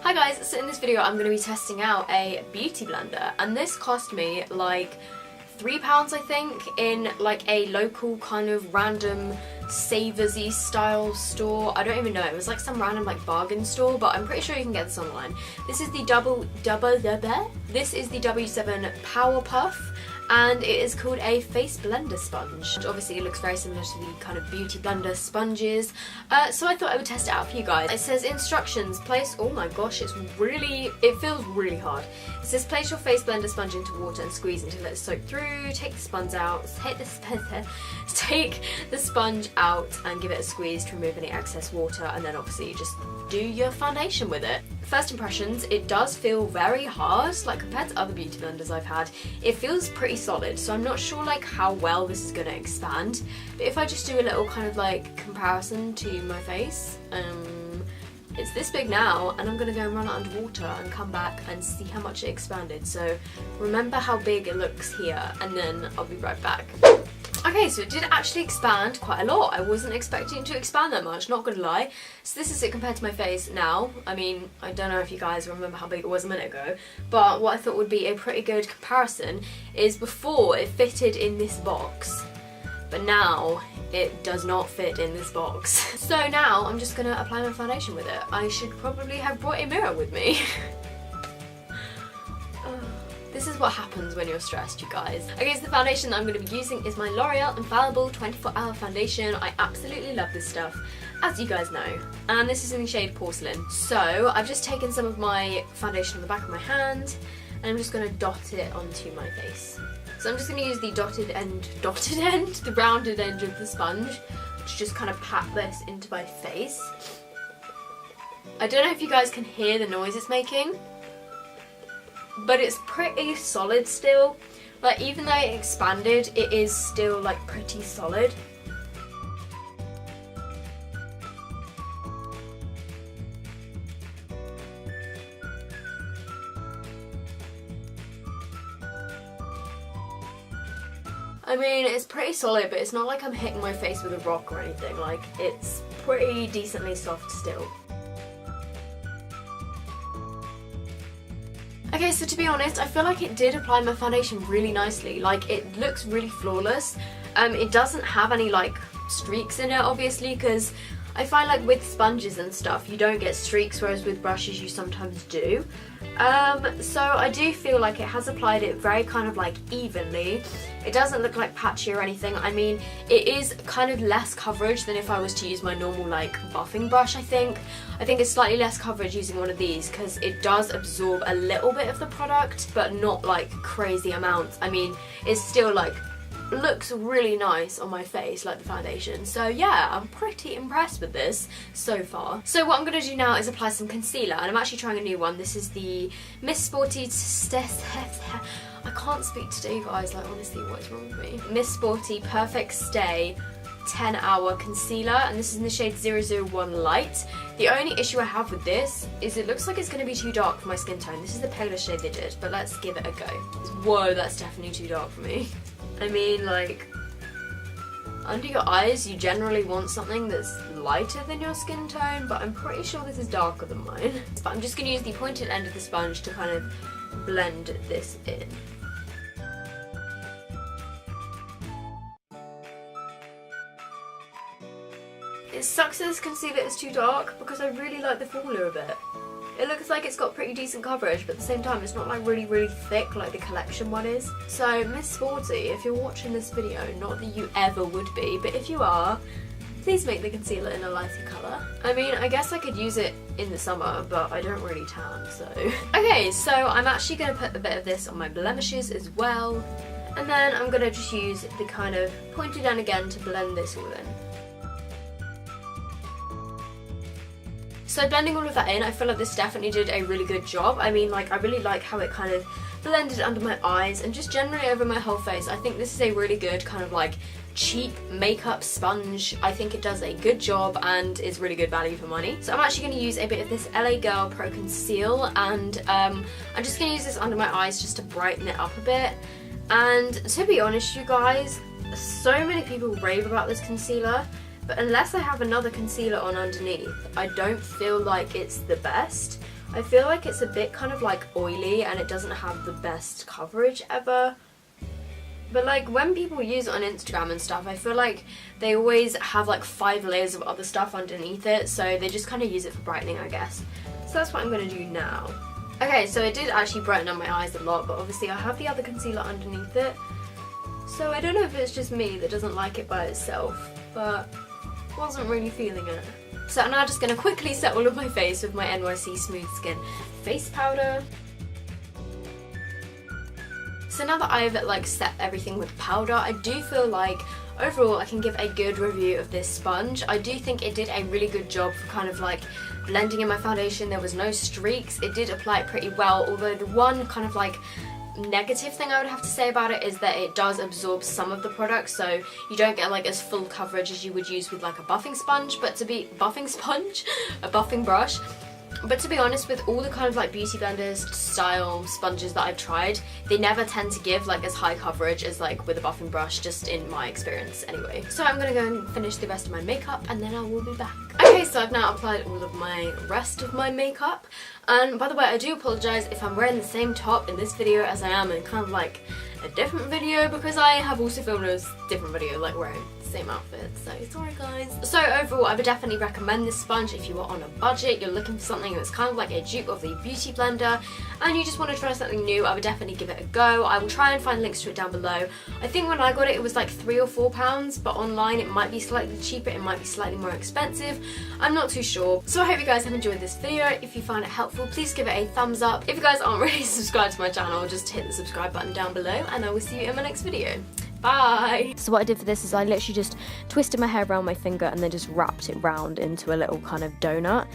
Hi guys, so in this video I'm going to be testing out a beauty blender, and this cost me like £3 I think in like a local kind of random Savers-y style store. I don't even know, it was like some random like bargain store, but I'm pretty sure you can get this online. This is the W7 Power Puff, and it is called a face blender sponge. Obviously it looks very similar to the kind of beauty blender sponges, so I thought I would test it out for you guys. It says instructions, place, oh my gosh, it feels really hard. It says place your face blender sponge into water and squeeze until it's soaked through, take the sponge out, take the sponge out and give it a squeeze to remove any excess water, and then obviously you just do your foundation with it. First impressions, it does feel very hard, like compared to other beauty blenders I've had. It feels pretty solid, so I'm not sure like how well this is going to expand. But if I just do a little kind of like comparison to my face, it's this big now, and I'm going to go and run it underwater and come back and see how much it expanded. So remember how big it looks here, and then I'll be right back. Okay, so it did actually expand quite a lot. I wasn't expecting it to expand that much, not gonna lie. So this is it compared to my face now. I mean, I don't know if you guys remember how big it was a minute ago, but what I thought would be a pretty good comparison is before it fitted in this box, but now it does not fit in this box. So now I'm just gonna apply my foundation with it. I should probably have brought a mirror with me. This is what happens when you're stressed, you guys. Okay, so the foundation that I'm going to be using is my L'Oreal Infallible 24-Hour Foundation. I absolutely love this stuff, as you guys know. And this is in the shade Porcelain. So I've just taken some of my foundation on the back of my hand, and I'm just going to dot it onto my face. So I'm just going to use the the rounded end of the sponge to just kind of pat this into my face. I don't know if you guys can hear the noise it's making, but it's pretty solid still. Like, even though it expanded, it is still like pretty solid. I mean, it's pretty solid, but it's not like I'm hitting my face with a rock or anything. Like, it's pretty decently soft still. Okay, so to be honest, I feel like it did apply my foundation really nicely. Like, it looks really flawless. It doesn't have any like streaks in it, obviously, because I find like with sponges and stuff you don't get streaks, whereas with brushes you sometimes do. So I do feel like it has applied it very kind of like evenly. It doesn't look like patchy or anything. I mean, it is kind of less coverage than if I was to use my normal like buffing brush, I think. I think it's slightly less coverage using one of these because it does absorb a little bit of the product, but not like crazy amounts. I mean, it's still like looks really nice on my face, like the foundation. So yeah, I'm pretty impressed with this so far. So what I'm going to do now is apply some concealer, and I'm actually trying a new one. This is the Miss Sporty I can't speak today, you guys, like honestly, what is wrong with me? Miss Sporty Perfect Stay 10-Hour Concealer, and this is in the shade 001 Light. The only issue I have with this is it looks like it's going to be too dark for my skin tone. This is the palest shade they did, but let's give it a go. Whoa, that's definitely too dark for me. I mean, like, under your eyes you generally want something that's lighter than your skin tone, but I'm pretty sure this is darker than mine. But I'm just going to use the pointed end of the sponge to kind of blend this in. It sucks that this concealer is too dark because I really like the formula of it. It looks like it's got pretty decent coverage, but at the same time it's not like really thick like the collection one is. So Miss Sporty, if you're watching this video, not that you ever would be, but if you are, please make the concealer in a lighter colour. I mean, I guess I could use it in the summer, but I don't really tan, so. Okay, so I'm actually going to put a bit of this on my blemishes as well, and then I'm going to just use the kind of pointed end again to blend this all in. So blending all of that in, I feel like this definitely did a really good job. I mean, like, I really like how it kind of blended under my eyes and just generally over my whole face. I think this is a really good kind of like cheap makeup sponge. I think it does a good job and is really good value for money. So I'm actually going to use a bit of this LA Girl Pro Conceal, and I'm just going to use this under my eyes just to brighten it up a bit. And to be honest, you guys, so many people rave about this concealer, but unless I have another concealer on underneath, I don't feel like it's the best. I feel like it's a bit kind of like oily and it doesn't have the best coverage ever. But like when people use it on Instagram and stuff, I feel like they always have like 5 layers of other stuff underneath it, so they just kind of use it for brightening, I guess. So that's what I'm going to do now. Okay, so it did actually brighten up my eyes a lot, but obviously I have the other concealer underneath it. So I don't know if it's just me that doesn't like it by itself, but wasn't really feeling it. So I'm now just going to quickly set all of my face with my NYC Smooth Skin face powder. So now that I've like set everything with powder, I do feel like overall I can give a good review of this sponge. I do think it did a really good job for kind of like blending in my foundation. There was no streaks. It did apply it pretty well, although the one kind of like negative thing I would have to say about it is that it does absorb some of the product, so you don't get like as full coverage as you would use with like a buffing sponge, a buffing brush. But to be honest, with all the kind of like beauty blenders style sponges that I've tried, they never tend to give like as high coverage as like with a buffing brush, just in my experience anyway. So I'm gonna go and finish the rest of my makeup and then I will be back. Okay, so I've now applied all of my rest of my makeup, and by the way, I do apologise if I'm wearing the same top in this video as I am in kind of like a different video, because I have also filmed a different video like wearing the same outfit, so sorry guys. So overall I would definitely recommend this sponge if you are on a budget, you're looking for something that's kind of like a dupe of the beauty blender and you just want to try something new. I would definitely give it a go. I will try and find links to it down below. I think when I got it, it was like £3 or £4, but online it might be slightly cheaper, it might be slightly more expensive, I'm not too sure. So I hope you guys have enjoyed this video. If you found it helpful, please give it a thumbs up. If you guys aren't already subscribed to my channel, just hit the subscribe button down below and I will see you in my next video. Bye! So what I did for this is I literally just twisted my hair around my finger and then just wrapped it round into a little kind of donut.